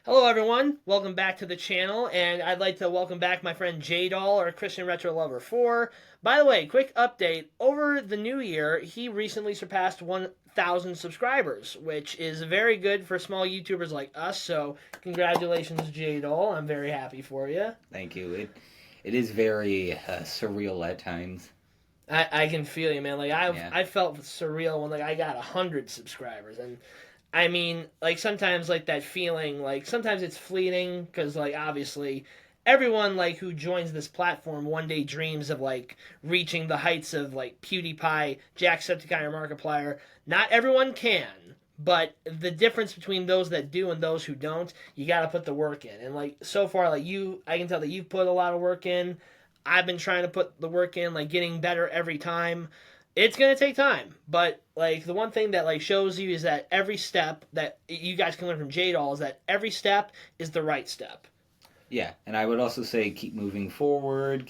Hello, everyone. Welcome back to the channel, and I'd like to welcome back my friend J-Doll, or Christian Retro Lover 4. By the way, quick update. Over the new year, he recently surpassed 1,000 subscribers, which is very good for small YouTubers like us, so congratulations, J-Doll. I'm very happy for you. Thank you. It is very surreal at times. I can feel you, man. Yeah. I felt surreal when I got 100 subscribers, and I mean, sometimes that feeling, sometimes it's fleeting because obviously everyone who joins this platform one day dreams of reaching the heights of PewDiePie, Jacksepticeye, or Markiplier. Not everyone can, but the difference between those that do and those who don't, you got to put the work in. And so far, I can tell that you've put a lot of work in. I've been trying to put the work in, getting better every time. It's gonna take time, but the one thing that shows you is that every step that you guys can learn from J Doll is that every step is the right step. Yeah, and I would also say keep moving forward.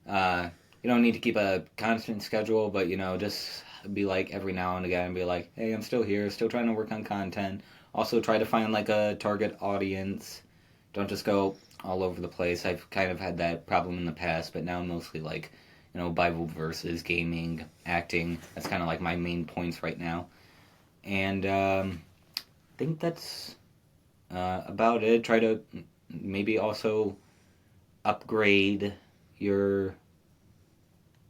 Uh, you don't need to keep a constant schedule, but just be like every now and again, be like, hey, I'm still here, still trying to work on content. Also, try to find like a target audience. Don't just go all over the place. I've kind of had that problem in the past, but now mostly like Bible verses, gaming, acting. That's kind of like my main points right now. And I think that's about it. Try to maybe also upgrade your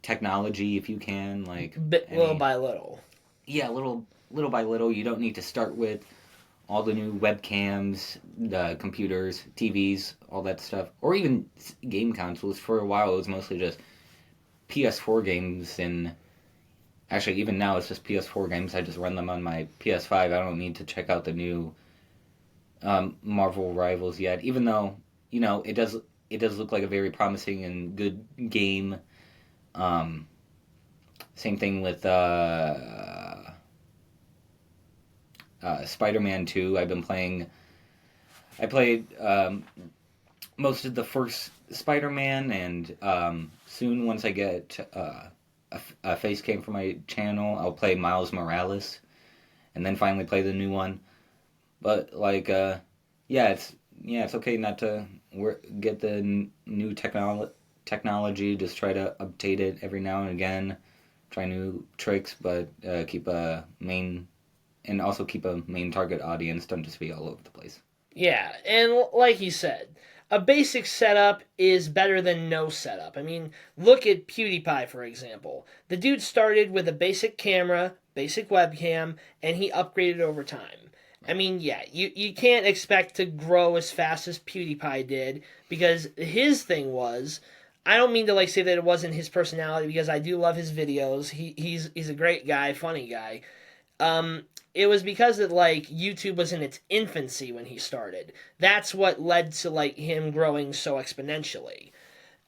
technology if you can, like Little any. by little. Yeah, little by little. You don't need to start with all the new webcams, the computers, TVs, all that stuff, or even game consoles. For a while, it was mostly just PS4 games, and actually, even now, it's just PS4 games. I just run them on my PS5. I don't need to check out the new Marvel Rivals yet, even though it does look like a very promising and good game. Um, Same thing with Spider-Man 2. I've been playing. I played most of the first Spider-Man, and soon once I get a face cam for my channel, I'll play Miles Morales, and then finally play the new one. But yeah, it's okay not to get the new technology. Just try to update it every now and again. Try new tricks, but keep a main and also keep a main target audience. Don't just be all over the place. Yeah, and like you said, a basic setup is better than no setup. I mean, look at PewDiePie, for example. The dude started with a basic camera, basic webcam, and he upgraded over time. I mean, yeah, you can't expect to grow as fast as PewDiePie did because his thing was. I don't mean to say that it wasn't his personality because I do love his videos. He's a great guy, funny guy. It was because that YouTube was in its infancy when he started. That's what led to him growing so exponentially.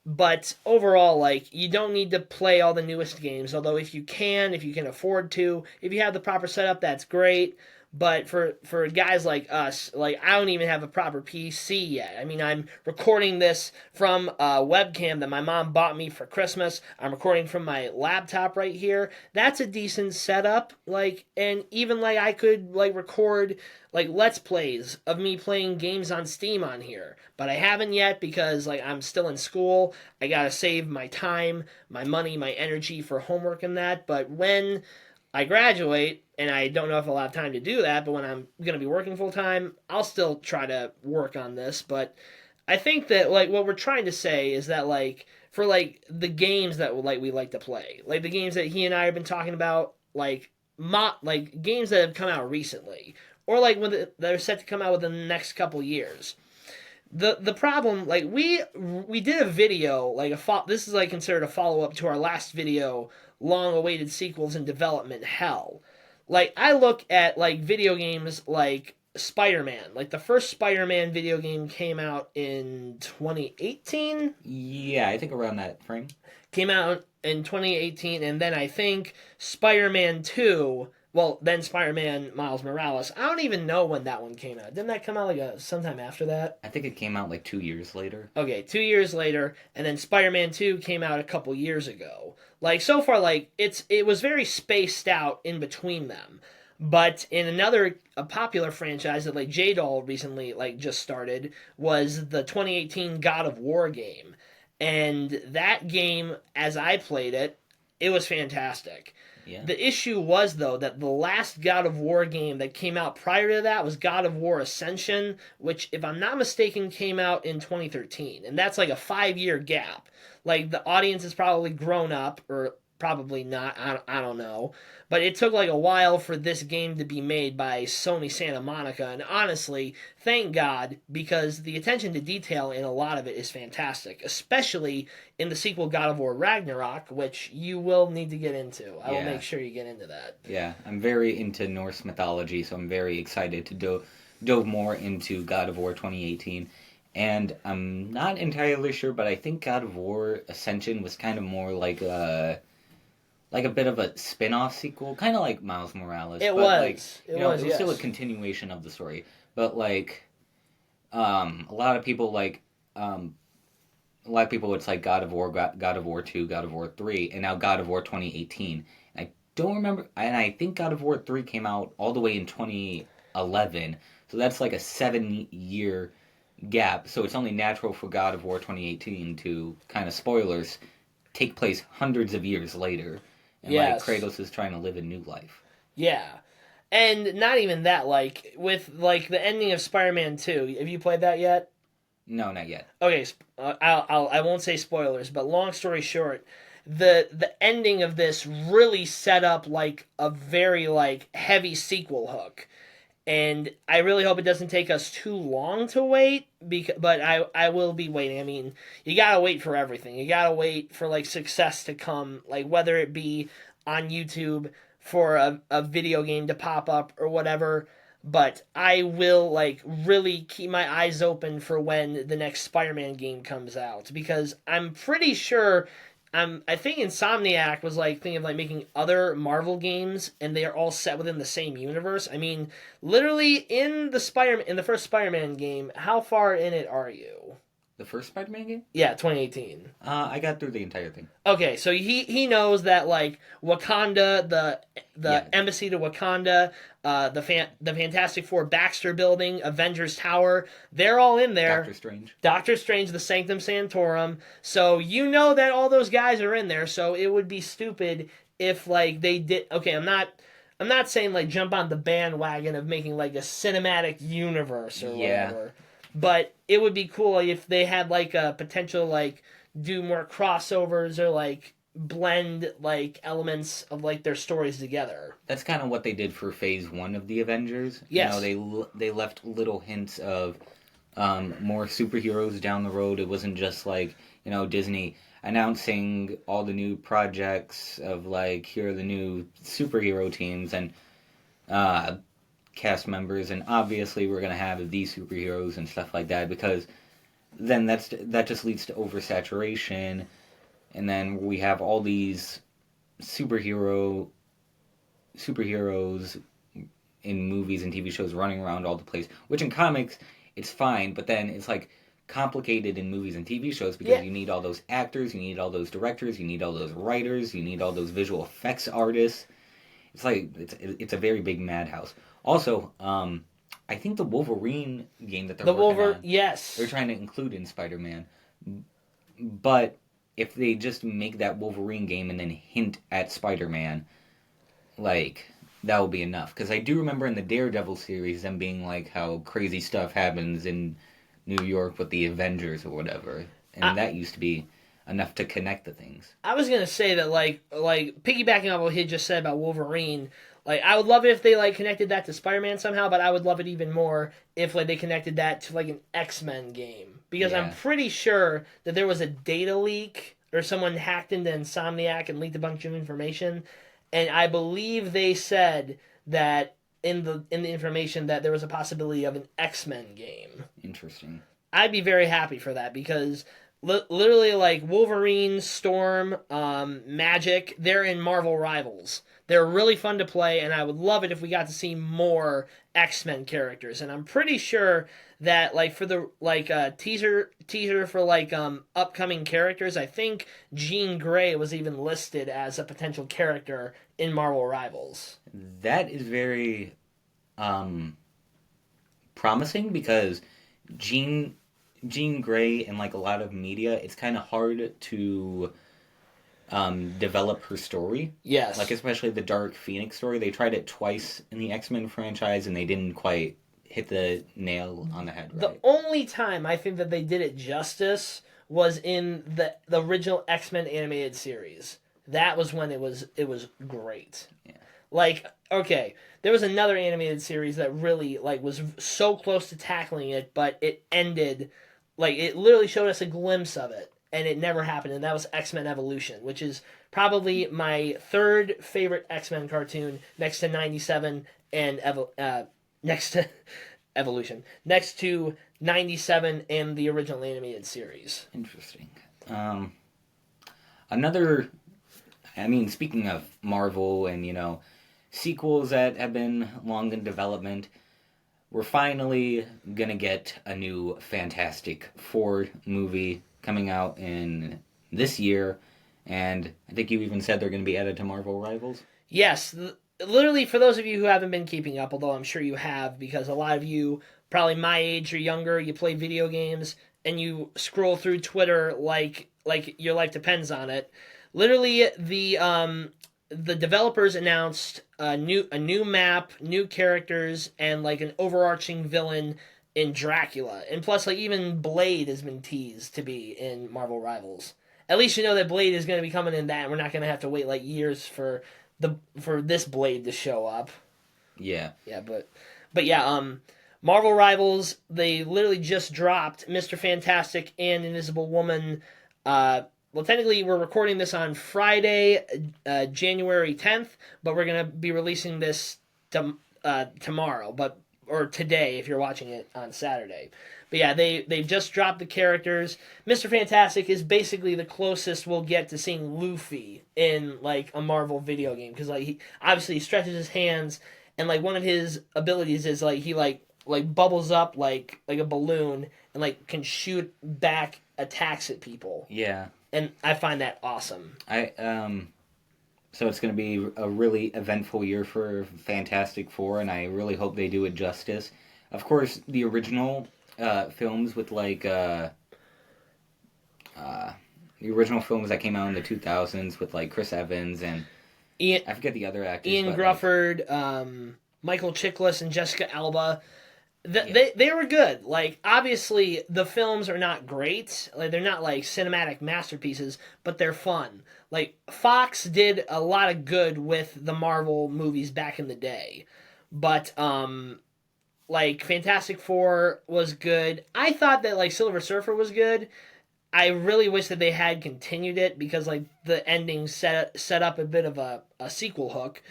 But overall, you don't need to play all the newest games. Although if you can afford to, if you have the proper setup, that's great. But for guys like us, I don't even have a proper PC yet. I mean, I'm recording this from a webcam that my mom bought me for Christmas. I'm recording from my laptop right here. That's a decent setup. And even I could record let's plays of me playing games on Steam on here, but I haven't yet because I'm still in school. I gotta save my time, my money, my energy for homework and that. But when I graduate, and I don't know if I'll have time to do that, but when I'm going to be working full time, I'll still try to work on this. But I think that what we're trying to say is that for the games that we like to play, the games that he and I have been talking about, games that have come out recently, or that are set to come out within the next couple years. The problem we did a video this is considered a follow up to our last video, long awaited sequels in development hell. I look at video games like Spider-Man. The first Spider-Man video game came out in 2018. Yeah, I think around that frame. Came out in 2018, and then I think Spider-Man 2, well, then Spider-Man Miles Morales. I don't even know when that one came out. Didn't that come out sometime after that? I think it came out like 2 years later. Okay, 2 years later, and then Spider-Man 2 came out a couple years ago. So far, it was very spaced out in between them. But in another a popular franchise that like J-Doll recently like just started was the 2018 God of War game. And that game, as I played it, it was fantastic. Yeah. The issue was though that the last God of War game that came out prior to that was God of War Ascension, which if I'm not mistaken came out in 2013, and that's like a 5-year gap. Like the audience has probably grown up, or probably not. I don't know, but it took like a while for this game to be made by Sony Santa Monica, and honestly, thank God, because the attention to detail in a lot of it is fantastic, especially in the sequel God of War Ragnarok, which you will need to get into. I will make sure you get into that. Yeah, I'm very into Norse mythology, so I'm very excited to dove more into God of War 2018. And I'm not entirely sure, but I think God of War Ascension was kind of more like a bit of a spin-off sequel, kind of like Miles Morales. It but was. Like, it was. It was Yes. still a continuation of the story. But like, a lot of people a lot of people, it's like God of War, God of War 2, God of War 3, and now God of War 2018. I don't remember, and I think God of War 3 came out all the way in 2011. So that's like a 7-year gap. So it's only natural for God of War 2018 to, kind of spoilers, take place hundreds of years later. And Yes. like Kratos is trying to live a new life. Yeah. And not even that, like, with, like, the ending of Spider-Man 2. Have you played that yet? No, not yet. Okay, I won't say spoilers, but long story short, the ending of this really set up, like, a very, like, heavy sequel hook. And I really hope it doesn't take us too long to wait, but I will be waiting. I mean, you gotta wait for everything. You gotta wait for, like, success to come, like, whether it be on YouTube for a video game to pop up or whatever. But I will, like, really keep my eyes open for when the next Spider-Man game comes out, because I'm pretty sure I think Insomniac was like thinking of like making other Marvel games, and they are all set within the same universe. I mean, literally in the first Spider-Man game, how far in it are you? The first Spider-Man game? Yeah, 2018. I got through the entire thing. Okay, so he knows that like Wakanda, the Yeah. embassy to Wakanda, the Fantastic Four Baxter Building, Avengers Tower, they're all in there. Doctor Strange. Doctor Strange, the Sanctum Sanctorum. So you know that all those guys are in there. So it would be stupid if like they did. Okay, I'm not saying like jump on the bandwagon of making like a cinematic universe or whatever. But it would be cool if they had like a potential like do more crossovers or like blend like elements of like their stories together. That's kind of what they did for Phase 1 of the Avengers. Yes. They left little hints of more superheroes down the road. It wasn't just like, Disney announcing all the new projects of like, here are the new superhero teams and cast members, and obviously we're going to have these superheroes and stuff like that, because then that just leads to oversaturation, and then we have all these superheroes in movies and TV shows running around all the place, which in comics it's fine, but then it's like complicated in movies and TV shows because you need all those actors, you need all those directors, you need all those writers, you need all those visual effects artists. It's like it's a very big madhouse. Also, I think the Wolverine game that they're working on, yes, they're trying to include in Spider-Man. But if they just make that Wolverine game and then hint at Spider-Man, like, that will be enough. Because I do remember in the Daredevil series them being like how crazy stuff happens in New York with the Avengers or whatever, and that used to be enough to connect the things. I was gonna say that like piggybacking on what he just said about Wolverine, like I would love it if they like connected that to Spider-Man somehow, but I would love it even more if like they connected that to like an X-Men game, because I'm pretty sure that there was a data leak or someone hacked into Insomniac and leaked a bunch of information, and I believe they said that in the information that there was a possibility of an X-Men game. Interesting. I'd be very happy for that, because literally like Wolverine, Storm, Magic, they're in Marvel Rivals. They're really fun to play, and I would love it if we got to see more X-Men characters, and I'm pretty sure that like for the like teaser for like upcoming characters, I think Jean Grey was even listed as a potential character in Marvel Rivals. That is very um, promising because Jean Jean Grey in like a lot of media, it's kind of hard to develop her story. Like Yes. especially the Dark Phoenix story, they tried it twice in the X Men franchise and they didn't quite hit the nail on the head, The right? only time I think that they did it justice was in the original X-Men animated series. That was when it was great. Yeah. Like, okay, there was another animated series that really like was so close to tackling it, but it ended like it literally showed us a glimpse of it, and it never happened. And that was X Men Evolution, which is probably my third favorite X Men cartoon, next to '97 and next to Evolution, next to '97 and the original animated series. Interesting. Um, Another, I mean, speaking of Marvel and sequels that have been long in development, we're finally gonna get a new Fantastic Four movie coming out in this year, and I think you even said they're gonna be added to Marvel Rivals. Yes, literally for those of you who haven't been keeping up, although I'm sure you have, because a lot of you, probably my age or younger, you play video games and you scroll through Twitter like your life depends on it. Literally, the developers announced a new map, new characters, and like an overarching villain in Dracula, and plus like even Blade has been teased to be in Marvel Rivals. At least you know that Blade is going to be coming in that, and we're not going to have to wait like years for this Blade to show up. Yeah, Yeah, but yeah, Marvel Rivals, they literally just dropped Mr. Fantastic and Invisible Woman. Well, technically, we're recording this on Friday, January 10th, but we're gonna be releasing this tomorrow, or today if you're watching it on Saturday. But yeah, they've just dropped the characters. Mr. Fantastic is basically the closest we'll get to seeing Luffy in like a Marvel video game because like he obviously stretches his hands and like one of his abilities is like he like bubbles up like a balloon and like can shoot back attacks at people. yeah. And I find that awesome. So it's gonna be a really eventful year for Fantastic Four, and I really hope they do it justice. Of course, the original films with uh, the original films that came out in the 2000s with like Chris Evans and Ian, I forget the other actors. Ian but, Grufford, Michael Chiklis, and Jessica Alba. Yeah. They were good. Like obviously the films are not great. Like they're not like cinematic masterpieces, but they're fun. Like Fox did a lot of good with the Marvel movies back in the day. But like Fantastic Four was good. I thought that like Silver Surfer was good. I really wish that they had continued it because like the ending set up a bit of a sequel hook.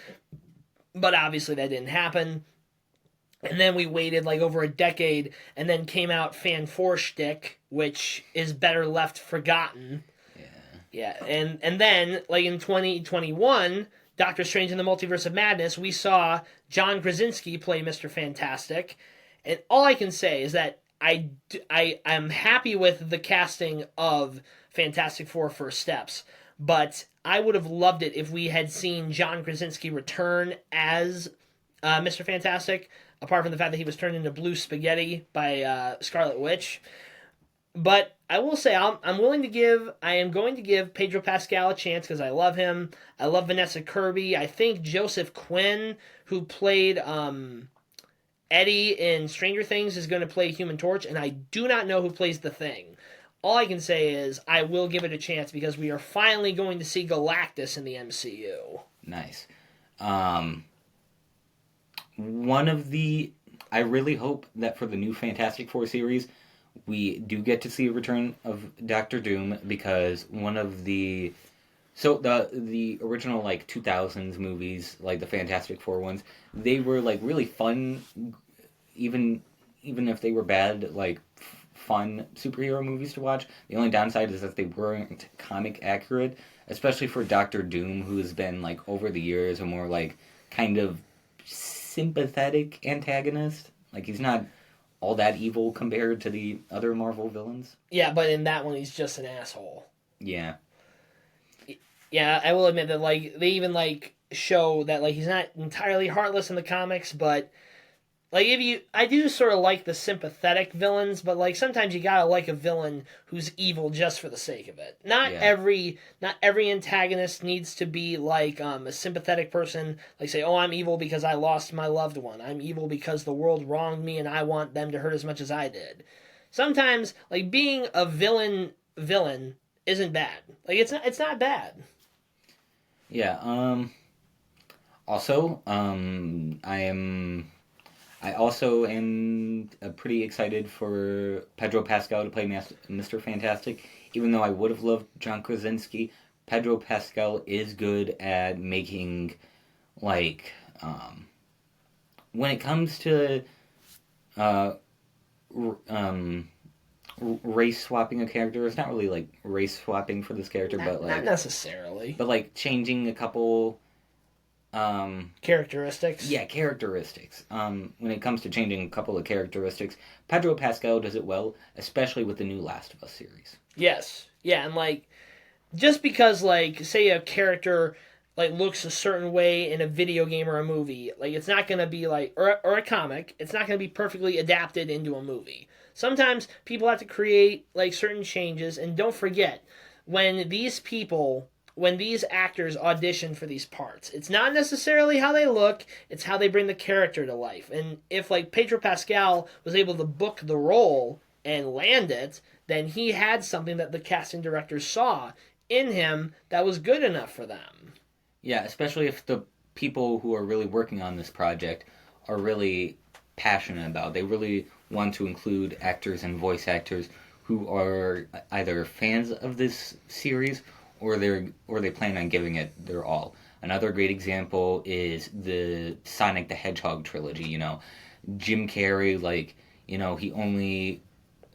But obviously that didn't happen. And then we waited like over a decade, and then came out Fan Four Shtick, which is better left forgotten. yeah. Yeah, and then like in 2021, Doctor Strange in the Multiverse of Madness, we saw John Krasinski play Mr. Fantastic, and all I can say is that I am happy with the casting of Fantastic Four First Steps, but I would have loved it if we had seen John Krasinski return as Mr. Fantastic, apart from the fact that he was turned into blue spaghetti by Scarlet Witch. But I will say I am going to give Pedro Pascal a chance because I love him. I love Vanessa Kirby. I think Joseph Quinn, who played Eddie in Stranger Things, is going to play Human Torch, and I do not know who plays the Thing. All I can say is I will give it a chance because we are finally going to see Galactus in the MCU. Nice. One of the I really hope that for the new Fantastic Four series, we do get to see a return of Doctor Doom because one of the the original like 2000s movies, like the Fantastic Four ones, they were like really fun, even if they were bad, like fun superhero movies to watch. The only downside is that they weren't comic accurate, especially for Doctor Doom, who has been like over the years a more like kind of sympathetic antagonist. Like, he's not all that evil compared to the other Marvel villains. Yeah, but in that one, he's just an asshole. Yeah. Yeah, I will admit that like they even like show that like he's not entirely heartless in the comics, but like if you I do sort of like the sympathetic villains, but like sometimes you gotta like a villain who's evil just for the sake of it. Yeah. Not every antagonist needs to be like a sympathetic person, like say, oh, I'm evil because I lost my loved one. I'm evil because the world wronged me and I want them to hurt as much as I did. Sometimes like being a villain isn't bad. Like it's not bad. Yeah. Also, I also am pretty excited for Pedro Pascal to play Mr. Fantastic. Even though I would have loved John Krasinski, Pedro Pascal is good at making, like, when it comes to uh, race swapping a character, it's not really like race swapping for this character, but Not like, necessarily. but like changing a couple Characteristics. yeah, characteristics. When it comes to changing a couple of characteristics, Pedro Pascal does it well, especially with the new Last of Us series. Yes. Yeah, and like just because like say a character like looks a certain way in a video game or a movie, like it's not gonna be like or a comic, it's not gonna be perfectly adapted into a movie. Sometimes people have to create like certain changes, and don't forget when these actors audition for these parts, it's not necessarily how they look, it's how they bring the character to life. And if like Pedro Pascal was able to book the role and land it, then he had something that the casting directors saw in him that was good enough for them. Yeah, especially if the people who are really working on this project are really passionate about. They really want to include actors and voice actors who are either fans of this series or they plan on giving it their all. Another great example is the Sonic the Hedgehog trilogy. Jim Carrey, like, he only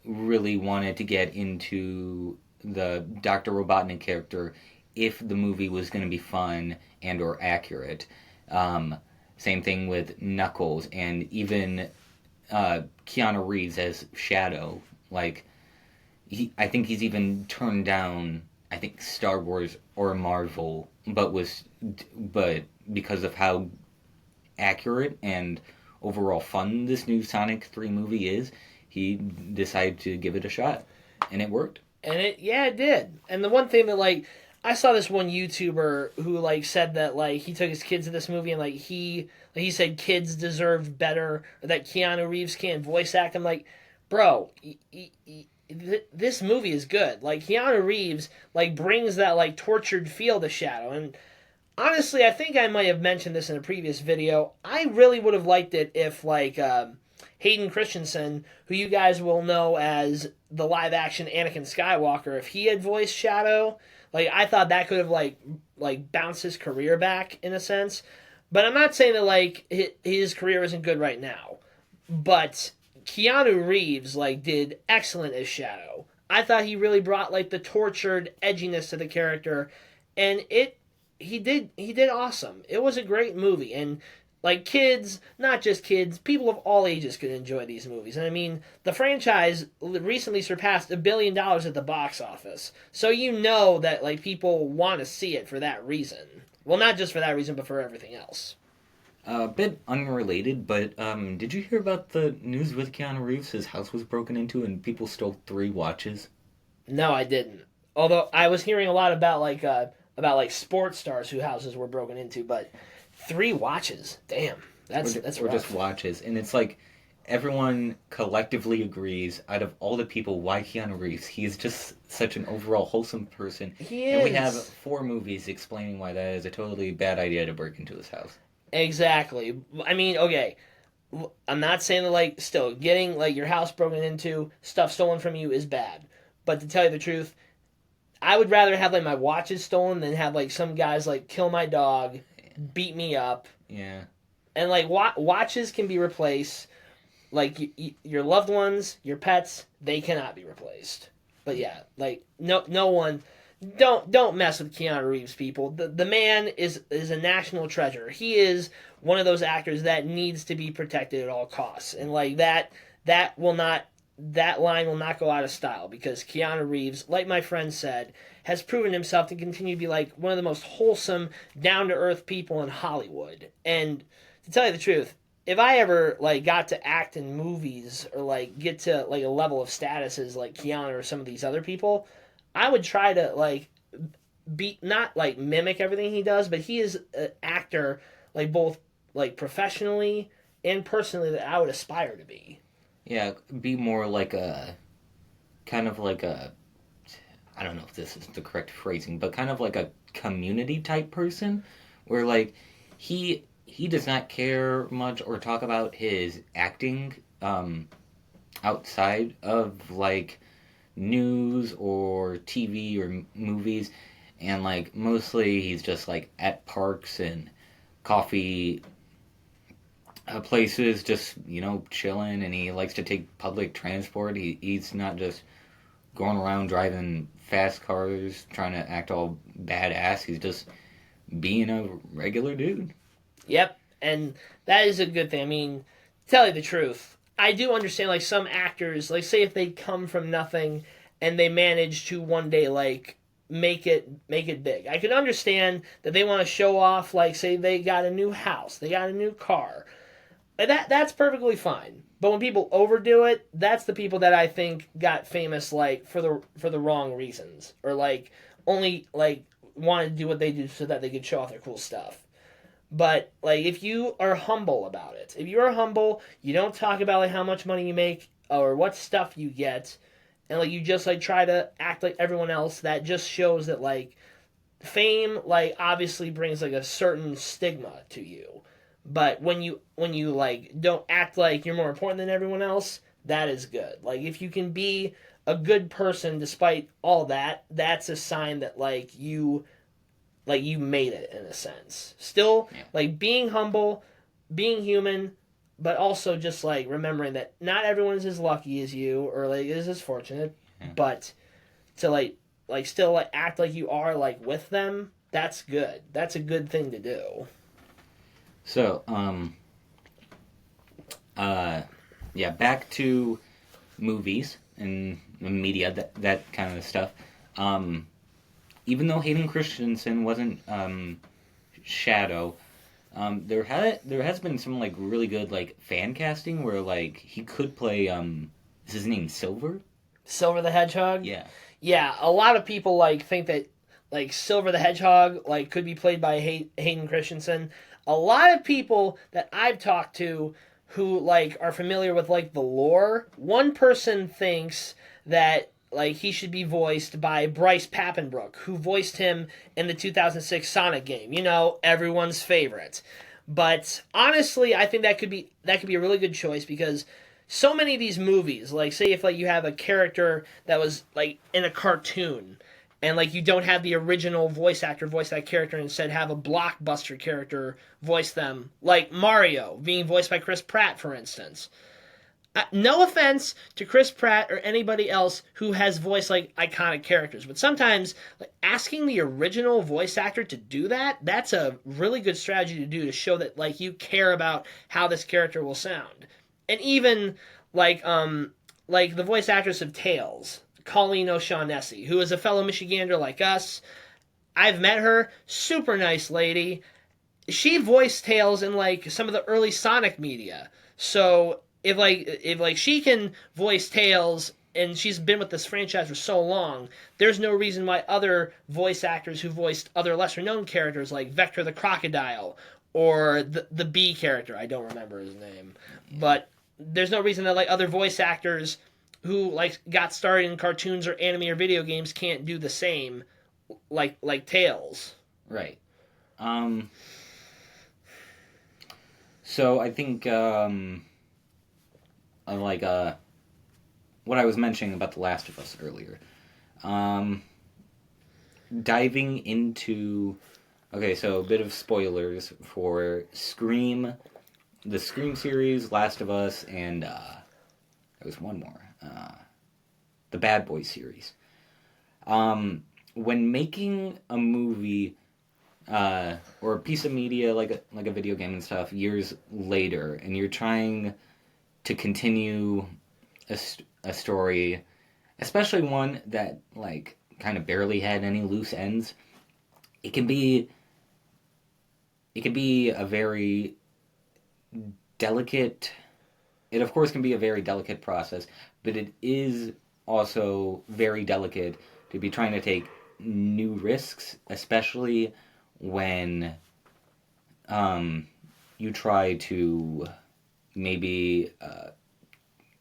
really wanted to get into the Dr. Robotnik character if the movie was going to be fun and or accurate. Same thing with Knuckles and even Keanu Reeves as Shadow. Like, I think he's even turned down, I think, Star Wars or Marvel, but because of how accurate and overall fun this new Sonic 3 movie is, he decided to give it a shot, and it worked. And it did. And the one thing that like I saw this one YouTuber who like said that like he took his kids to this movie and like he said kids deserved better, or that Keanu Reeves can't voice act. I'm like, bro, this movie is good. Like Keanu Reeves like brings that like tortured feel to Shadow. And honestly, I think I might have mentioned this in a previous video. I really would have liked it if like Hayden Christensen, who you guys will know as the live action Anakin Skywalker, if he had voiced Shadow, like I thought that could have like bounced his career back in a sense. But I'm not saying that like his career isn't good right now. But Keanu Reeves like did excellent as Shadow. I thought he really brought like the tortured edginess to the character, and he did awesome. It was a great movie, and like kids, not just kids, people of all ages could enjoy these movies. And I mean, the franchise recently surpassed $1 billion at the box office. So you know that like people want to see it for that reason. Well, not just for that reason, but for everything else. A bit unrelated, but did you hear about the news with Keanu Reeves? His house was broken into and people stole 3 watches. No, I didn't. Although I was hearing a lot about like sports stars whose houses were broken into, but 3 watches. Damn. That's or rough. just watches. And it's like everyone collectively agrees out of all the people why Keanu Reeves. He is just such an overall wholesome person. He is. And we have is. 4 movies explaining why that is a totally bad idea to break into his house. Exactly. I mean, okay. I'm not saying that like still getting like your house broken into, stuff stolen from you is bad. But to tell you the truth, I would rather have like my watches stolen than have like some guys like kill my dog, beat me up. Yeah. And like watches can be replaced. Like your loved ones, your pets, they cannot be replaced. But yeah, like no one don't mess with Keanu Reeves, people. The man is a national treasure. He is one of those actors that needs to be protected at all costs, and like that will not that line will not go out of style because Keanu Reeves, like my friend said, has proven himself to continue to be like one of the most wholesome, down to earth people in Hollywood. And to tell you the truth, if I ever like got to act in movies or like get to like a level of status as like Keanu or some of these other people, I would try to like be not like mimic everything he does, but he is an actor like both like professionally and personally that I would aspire to be. Yeah, be more like a kind of like a I don't know if this is the correct phrasing, but kind of like a community type person where like he does not care much or talk about his acting outside of like news or TV or movies, and like mostly he's just like at parks and coffee places, just chilling, and he likes to take public transport. He's not just going around driving fast cars trying to act all badass. He's just being a regular dude. Yep, and that is a good thing. I mean, to tell you the truth, I do understand like some actors, like say if they come from nothing and they manage to one day like make it big. I can understand that they want to show off like say they got a new house, they got a new car. And that's perfectly fine. But when people overdo it, that's the people that I think got famous like for the wrong reasons or like only like wanted to do what they do so that they could show off their cool stuff. But like if you are humble about it, if you are humble, you don't talk about like how much money you make or what stuff you get, and like you just like try to act like everyone else, that just shows that like fame like obviously brings like a certain stigma to you. But when you like don't act like you're more important than everyone else, that is good. Like if you can be a good person despite all that, that's a sign that like you made it in a sense. Still Yeah. like being humble, being human, but also just like remembering that not everyone is as lucky as you or like is as fortunate, Yeah. but to like still like act like you are like with them, that's good. That's a good thing to do. So, yeah, back to movies and media, that kind of stuff. Um, Even though Hayden Christensen wasn't Shadow, there has been some like really good like fan casting where like he could play is his name Silver? Silver the Hedgehog? Yeah. Yeah, a lot of people like think that like Silver the Hedgehog like could be played by Hayden Christensen. A lot of people that I've talked to who like are familiar with like the lore, one person thinks that like he should be voiced by Bryce Papenbrook, who voiced him in the 2006 Sonic game. You know, everyone's favorite. But honestly, I think that could be a really good choice because so many of these movies, like say if like you have a character that was like in a cartoon and like you don't have the original voice actor voice that character and instead have a blockbuster character voice them, like Mario being voiced by Chris Pratt for instance. No offense to Chris Pratt or anybody else who has voiced like iconic characters, but sometimes like asking the original voice actor to do that's a really good strategy to do to show that like you care about how this character will sound. And even like the voice actress of Tails, Colleen O'Shaughnessy, who is a fellow Michigander like us. I've met her, super nice lady. She voiced Tails in like some of the early Sonic media. So if she can voice Tails and she's been with this franchise for so long, there's no reason why other voice actors who voiced other lesser known characters like Vector the Crocodile or the bee character, I don't remember his name, but there's no reason that like other voice actors who like got started in cartoons or anime or video games can't do the same like Tails. Right. So I think like what I was mentioning about The Last of Us earlier. Um, Diving into okay, so a bit of spoilers for Scream, the Scream series, Last of Us, and there was one more, the Bad Boys series. when making a movie or a piece of media like a video game and stuff years later, and you're trying to continue a story, especially one that like kind of barely had any loose ends, it can be a very delicate. It of course can be a very delicate process, but it is also very delicate to be trying to take new risks, especially when you try to maybe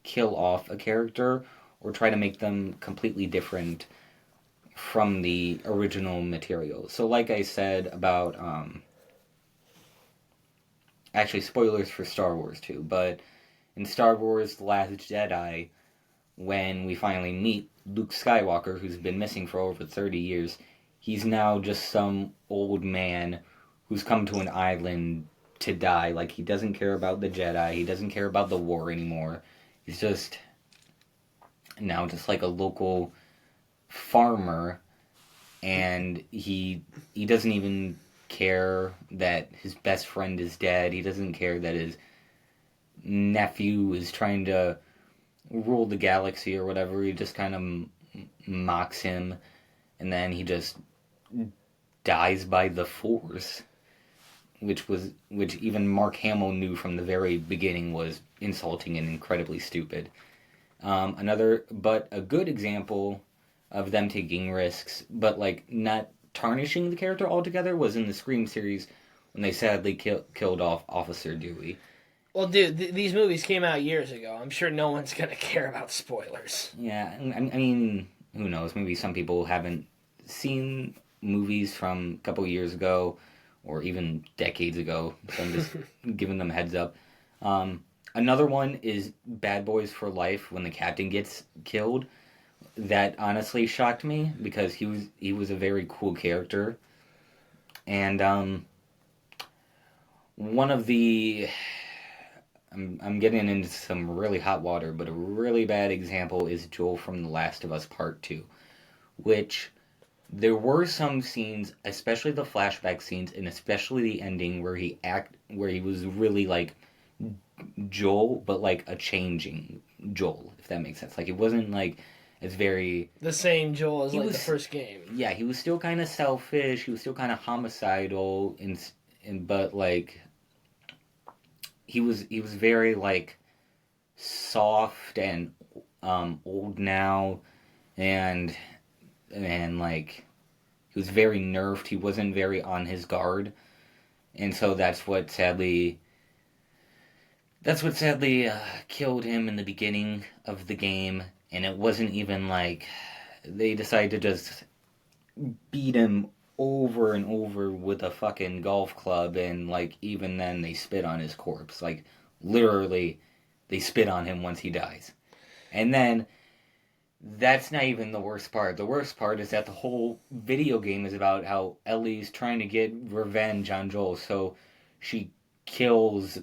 kill off a character or try to make them completely different from the original material. So, like I said about, actually, spoilers for Star Wars too, but in Star Wars The Last Jedi, when we finally meet Luke Skywalker, who's been missing for over 30 years, he's now just some old man who's come to an island to die. Like, he doesn't care about the Jedi, he doesn't care about the war anymore. He's just now just like a local farmer, and he doesn't even care that his best friend is dead. He doesn't care that his nephew is trying to rule the galaxy or whatever. He just kind of mocks him, and then he just dies by the Force, which even Mark Hamill knew from the very beginning was insulting and incredibly stupid. But a good example of them taking risks, but like not tarnishing the character altogether, was in the Scream series when they sadly killed off Officer Dewey. Well, dude, these movies came out years ago. I'm sure no one's gonna care about spoilers. Yeah, I mean, who knows? Maybe some people haven't seen movies from a couple years ago, or even decades ago. So I'm just giving them a heads up. Another one is Bad Boys for Life when the captain gets killed. That honestly shocked me because he was a very cool character, and one of the I'm getting into some really hot water, but a really bad example is Joel from The Last of Us Part 2, which there were some scenes, especially the flashback scenes, and especially the ending where he was really like Joel, but like a changing Joel, if that makes sense. Like it wasn't like it's very the same Joel as he like was, the first game. Yeah, he was still kind of selfish. He was still kind of homicidal, and but like he was very like soft and old now, and like he was very nerfed. He wasn't very on his guard, and so that's what sadly killed him in the beginning of the game. And it wasn't even like they decided to just beat him over and over with a fucking golf club, and like even then they spit on his corpse. Like literally they spit on him once he dies. And then that's not even the worst part. The worst part is that the whole video game is about how Ellie's trying to get revenge on Joel. So she kills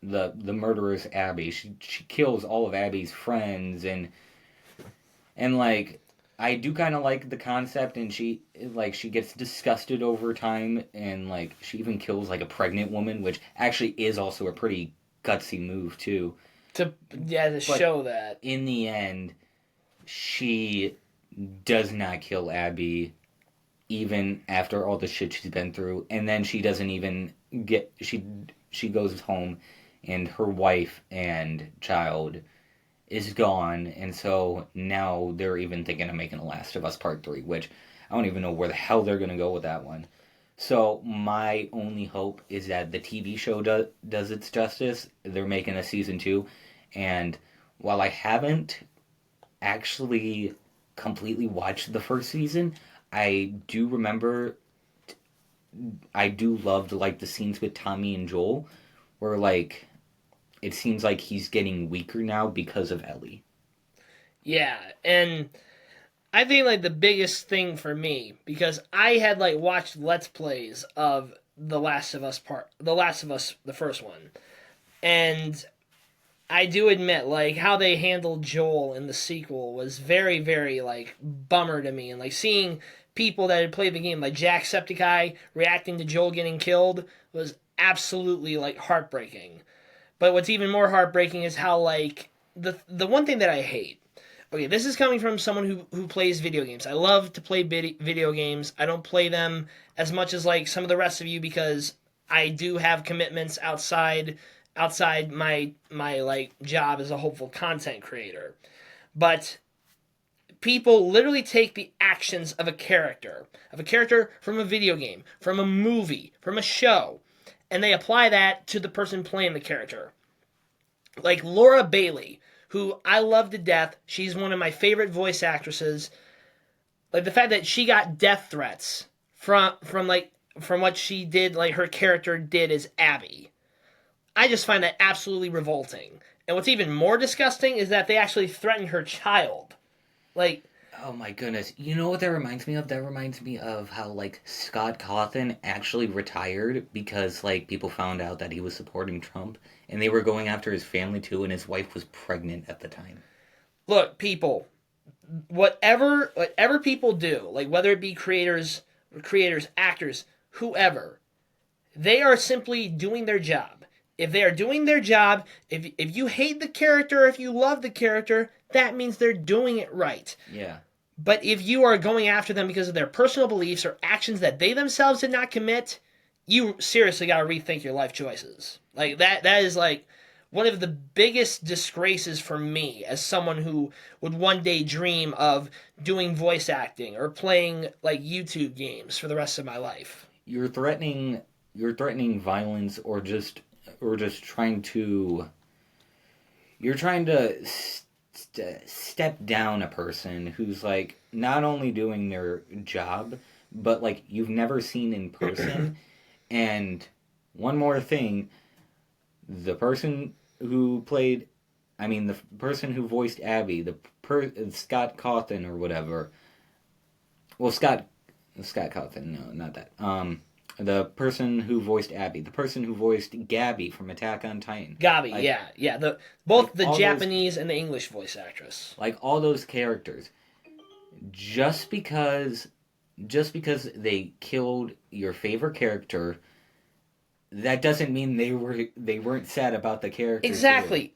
the murderous Abby. She kills all of Abby's friends, and like I do kind of like the concept, and she gets disgusted over time, and like she even kills like a pregnant woman, which actually is also a pretty gutsy move too. To show that in the end, she does not kill Abby, even after all the shit she's been through, and then she doesn't even get she goes home, and her wife and child is gone, and so now they're even thinking of making a Last of Us Part 3, which I don't even know where the hell they're going to go with that one. So my only hope is that the TV show does its justice. They're making a season 2, and while I haven't actually completely watched the first season, I do remember I do love like the scenes with Tommy and Joel where like it seems like he's getting weaker now because of Ellie. Yeah, and I think like the biggest thing for me, because I had like watched Let's Plays of The Last of Us the first one, and I do admit like how they handled Joel in the sequel was very, very like bummer to me, and like seeing people that had played the game, like Jacksepticeye reacting to Joel getting killed, was absolutely like heartbreaking. But what's even more heartbreaking is how like the one thing that I hate. Okay, this is coming from someone who plays video games. I love to play video games. I don't play them as much as like some of the rest of you because I do have commitments outside my like job as a hopeful content creator. But people literally take the actions of a character from a video game, from a movie, from a show, and they apply that to the person playing the character. Like Laura Bailey, who I love to death. She's one of my favorite voice actresses. Like the fact that she got death threats from what she did, like her character did as Abby. I just find that absolutely revolting. And what's even more disgusting is that they actually threatened her child. Like, Oh my goodness. You know what that reminds me of? That reminds me of how, like, Scott Cawthon actually retired because, like, people found out that he was supporting Trump and they were going after his family too, and his wife was pregnant at the time. look, people, whatever people do, like whether it be creators, actors, whoever, they are simply doing their job. If they are doing their job, if you hate the character, if you love the character, that means they're doing it right. Yeah. But if you are going after them because of their personal beliefs or actions that they themselves did not commit, you seriously got to rethink your life choices. Like that is like one of the biggest disgraces for me as someone who would one day dream of doing voice acting or playing like YouTube games for the rest of my life. You're threatening violence or just trying to step down a person who's like not only doing their job but like you've never seen in person. And one more thing, the person who played the person who voiced Abby, Scott Cawthon or whatever. Well, Scott Cawthon, no, not that. The person who voiced Abby, the person who voiced Gabby from Attack on Titan. Gabi, Like, yeah. Both like the all Japanese and the English voice actress. like all those characters, just because they killed your favorite character, that doesn't mean they weren't sad about the character. Exactly.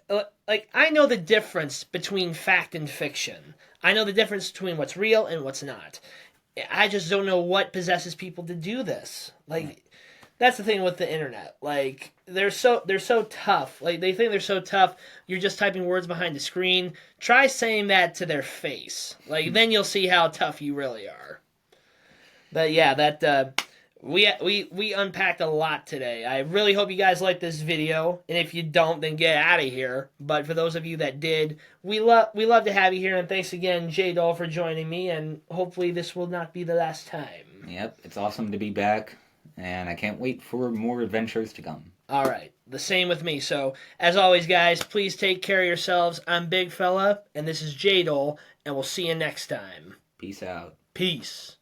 Like I know the difference between fact and fiction. I know the difference between what's real and what's not. I just don't know what possesses people to do this. Like that's the thing with the internet. Like they're so tough. Like they think they're so tough. You're just typing words behind the screen. Try saying that to their face. Like then you'll see how tough you really are. But yeah, that we unpacked a lot today. I really hope you guys liked this video, and if you don't, then get out of here. But for those of you that did, we love to have you here, and thanks again, J Doll, for joining me. And hopefully, this will not be the last time. Yep, it's awesome to be back, and I can't wait for more adventures to come. All right, the same with me. So as always, guys, please take care of yourselves. I'm Big Fella, and this is J Doll, and we'll see you next time. Peace out. Peace.